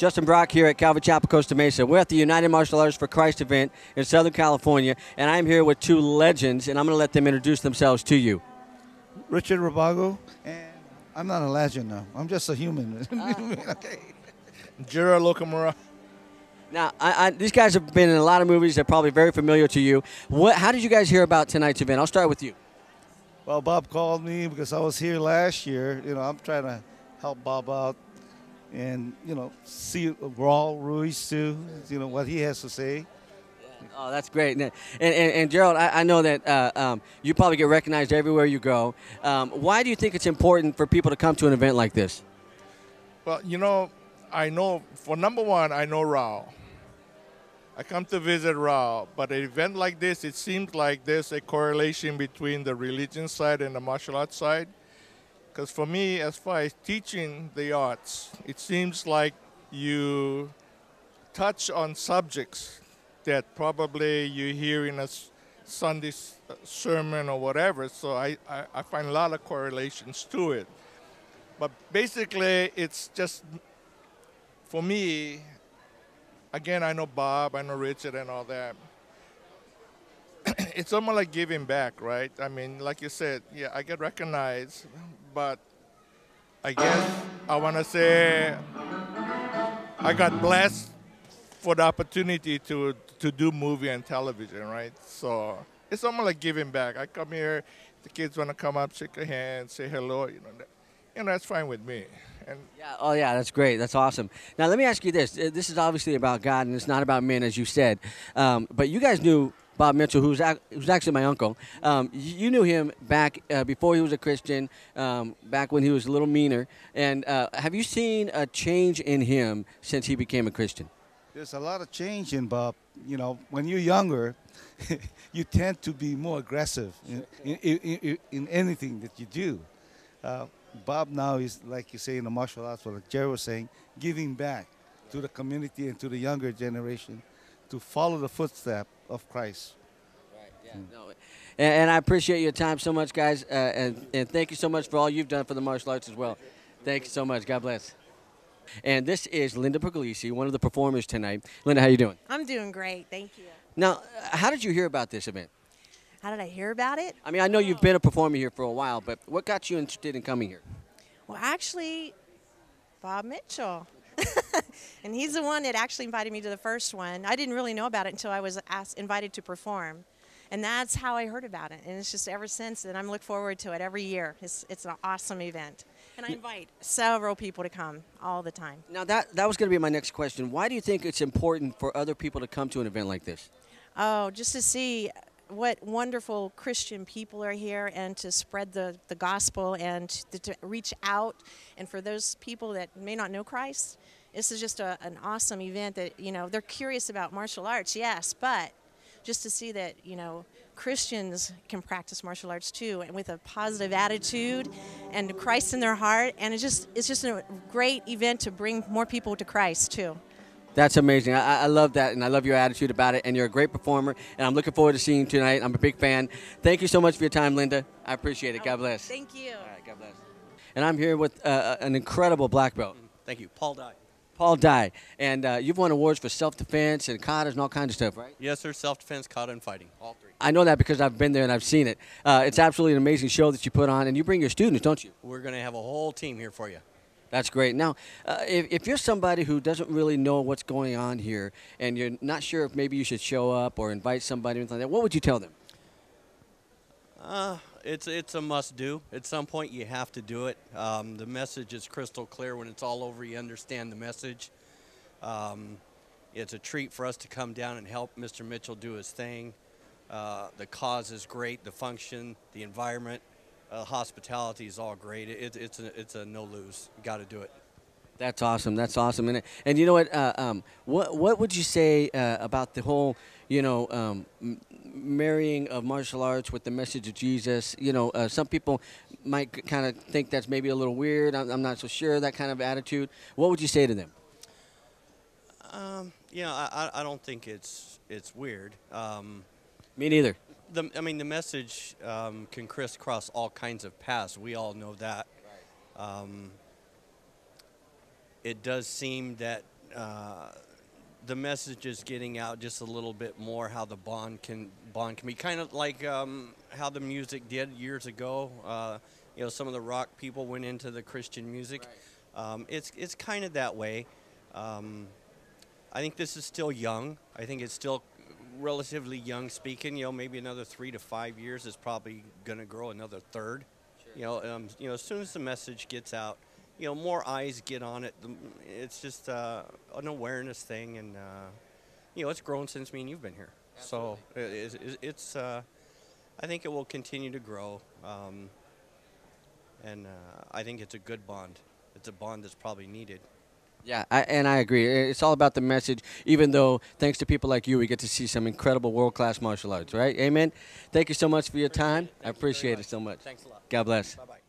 Justin Brock here at Calvary Chapel Costa Mesa. We're at the United Martial Arts for Christ event in Southern California, and I'm here with two legends, and I'm going to let them introduce themselves to you. Richard Rabago, and I'm not a legend now. I'm just a human. Okay. Gerald Okamura. Now, these guys have been in a lot of movies. They're probably very familiar to you. How did you guys hear about tonight's event? I'll start with you. Well, Bob called me because I was here last year. You know, I'm trying to help Bob out and, you know, see Raul Ruiz too, you know, what he has to say. Oh, that's great. And Gerald, I know that you probably get recognized everywhere you go. Why do you think it's important for people to come to an event like this? Well, you know, I know, for number one, I know Raul. I come to visit Raul, but an event like this, it seems like there's a correlation between the religion side and the martial arts side. Because for me, as far as teaching the arts, it seems like you touch on subjects that probably you hear in a Sunday sermon or whatever. So I find a lot of correlations to it. But basically, it's just, for me, again, I know Bob, I know Richard and all that. It's almost like giving back, right? I mean, like you said, yeah, I get recognized, but I guess I want to say I got blessed for the opportunity to do movie and television, right? So it's almost like giving back. I come here, the kids want to come up, shake a hand, say hello, you know, that's fine with me. And yeah, oh yeah, that's great. That's awesome. Now let me ask you this. This is obviously about God, and it's not about men, as you said. But you guys knew Bob Mitchell, who's actually my uncle. You knew him back before he was a Christian, back when he was a little meaner. And have you seen a change in him since he became a Christian? There's a lot of change in Bob. You know, when you're younger, you tend to be more aggressive in anything that you do. Bob now is, like you say, in the martial arts, or like Gerald was saying, giving back to the community and to the younger generation to follow the footsteps of Christ. Right, yeah. No, and I appreciate your time so much, guys, and thank you so much for all you've done for the martial arts as well. Thank you so much. God bless. And this is Linda Puglisi, one of the performers tonight. Linda, how you doing? I'm doing great, thank you. Now, how did you hear about this event? How did I hear about it? I mean, I know you've been a performer here for a while, but what got you interested in coming here? Well, actually, Bob Mitchell. And he's the one that actually invited me to the first one. I didn't really know about it until I was invited to perform. And that's how I heard about it. And it's just ever since then, I'm looking forward to it every year. It's an awesome event. And I invite several people to come all the time. Now, that was going to be my next question. Why do you think it's important for other people to come to an event like this? Oh, just to see what wonderful Christian people are here and to spread the gospel and to reach out. And for those people that may not know Christ, this is just an awesome event that, you know, they're curious about martial arts, yes, but just to see that, you know, Christians can practice martial arts too, and with a positive attitude and Christ in their heart. And it's just a great event to bring more people to Christ too. That's amazing. I love that, and I love your attitude about it, and you're a great performer, and I'm looking forward to seeing you tonight. I'm a big fan. Thank you so much for your time, Linda. I appreciate it. God bless. Thank you. All right, God bless. And I'm here with an incredible black belt. Thank you. Paul Dye. Paul Dye. And you've won awards for self-defense and katas and all kinds of stuff, right? Yes, sir. Self-defense, kata, and fighting. All three. I know that because I've been there and I've seen it. It's absolutely an amazing show that you put on, and you bring your students, don't you? We're going to have a whole team here for you. That's great. Now, if you're somebody who doesn't really know what's going on here and you're not sure if maybe you should show up or invite somebody or anything like that, what would you tell them? It's a must-do. At some point, you have to do it. The message is crystal clear. When it's all over, you understand the message. It's a treat for us to come down and help Mr. Mitchell do his thing. The cause is great. The function, the environment. Hospitality is all great. It's a no-lose. You got to do it. That's awesome. That's awesome. And you know what would you say about the whole, you know, marrying of martial arts with the message of Jesus? You know, some people might kind of think that's maybe a little weird. I'm not so sure, that kind of attitude. What would you say to them? You know, I don't think it's weird. Me neither. I mean, the message can crisscross all kinds of paths. We all know that. It does seem that the message is getting out just a little bit more. How the bond can be kind of like how the music did years ago. You know, some of the rock people went into the Christian music. Right. It's kind of that way. I think this is still young. I think it's still relatively young speaking. You know, maybe another 3 to 5 years is probably going to grow another third. Sure. You know, as soon as the message gets out, you know, more eyes get on it. It's just an awareness thing, and you know, it's grown since me and you've been here. Absolutely. So it's I think it will continue to grow, and I think it's a good bond. It's a bond that's probably needed. Yeah, and I agree. It's all about the message, even though thanks to people like you, we get to see some incredible world-class martial arts, right? Amen? Thank you so much for your time. I appreciate it so much. Thanks a lot. God bless. Bye-bye.